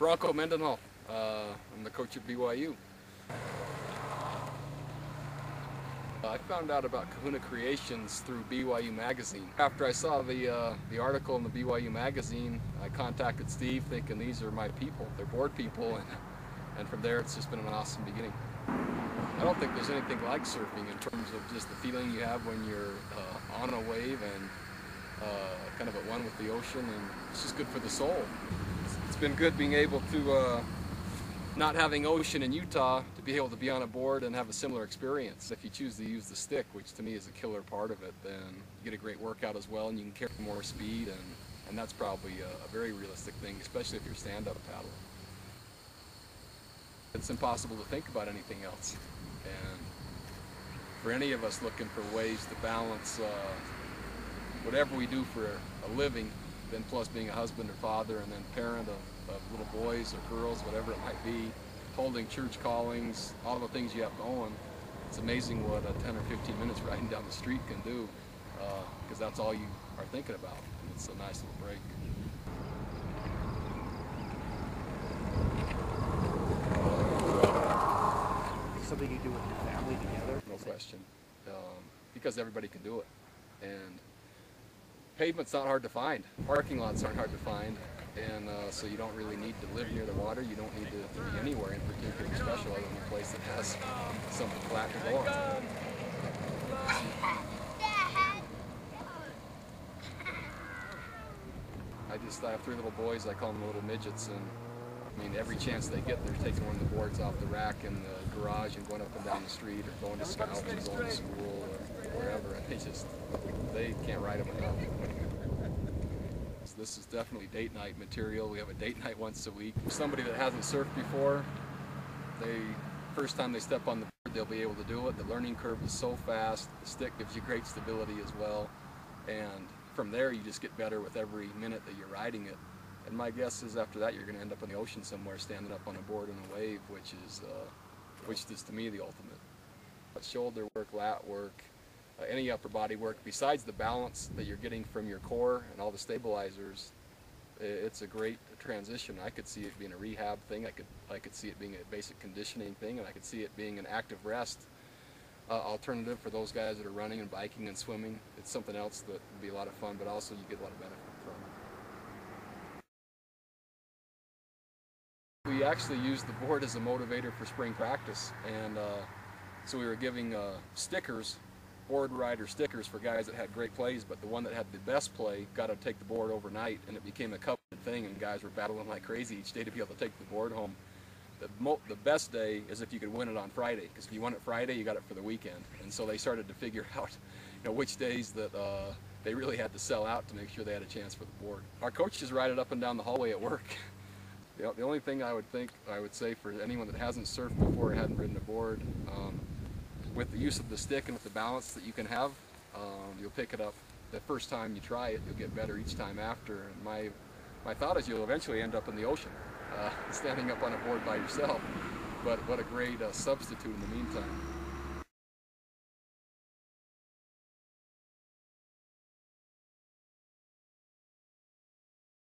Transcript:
Bronco Mendenhall. I'm the coach at BYU. I found out about Kahuna Creations through BYU Magazine. After I saw the article in the BYU Magazine, I contacted Steve thinking these are my people. They're board people, and from there it's just been an awesome beginning. I don't think there's anything like surfing in terms of just the feeling you have when you're on a wave and kind of at one with the ocean, and it's just good for the soul. It's been good being able to, not having ocean in Utah, to be able to be on a board and have a similar experience. If you choose to use the stick, which to me is a killer part of it, then you get a great workout as well, and you can carry more speed, and that's probably a very realistic thing, especially if you're stand-up paddle. It's impossible to think about anything else, and for any of us looking for ways to balance whatever we do for a living, then plus being a husband or father and then parent of little boys or girls, whatever it might be, holding church callings, all the things you have going. It's amazing what 10 or 15 minutes riding down the street can do, because that's all you are thinking about. And it's a nice little break. Something you do with your family together? No question, because everybody can do it. And pavement's not hard to find. Parking lots aren't hard to find, and so you don't really need to live near the water. You don't need to be anywhere in particular special other than a place that has something flat to go on. I have 3 little boys. I call them little midgets, and I mean, every chance they get, they're taking one of the boards off the rack in the garage and going up and down the street, or going to scouts, or going to school, or wherever. And they can't ride them enough. So this is definitely date night material. We have a date night once a week. For somebody that hasn't surfed before, first time they step on the board, they'll be able to do it. The learning curve is so fast. The stick gives you great stability as well, and from there you just get better with every minute that you're riding it. And my guess is after that you're going to end up in the ocean somewhere, standing up on a board in a wave, which is to me the ultimate. But shoulder work, lat work, any upper body work, besides the balance that you're getting from your core and all the stabilizers, it's a great transition. I could see it being a rehab thing. I could see it being a basic conditioning thing, and I could see it being an active rest alternative for those guys that are running and biking and swimming. It's something else that would be a lot of fun, but also you get a lot of benefit from it. We actually used the board as a motivator for spring practice, and so we were giving stickers, board rider stickers, for guys that had great plays, but the one that had the best play got to take the board overnight, and it became a coveted thing, and guys were battling like crazy each day to be able to take the board home. The best day is if you could win it on Friday, because if you won it Friday, you got it for the weekend. And so they started to figure out, which days that they really had to sell out to make sure they had a chance for the board. Our coaches ride it up and down the hallway at work. The only thing I would say for anyone that hasn't surfed before or hadn't ridden a board, with the use of the stick and with the balance that you can have, you'll pick it up. The first time you try it, you'll get better each time after. And my thought is you'll eventually end up in the ocean, standing up on a board by yourself. But what a great substitute in the meantime.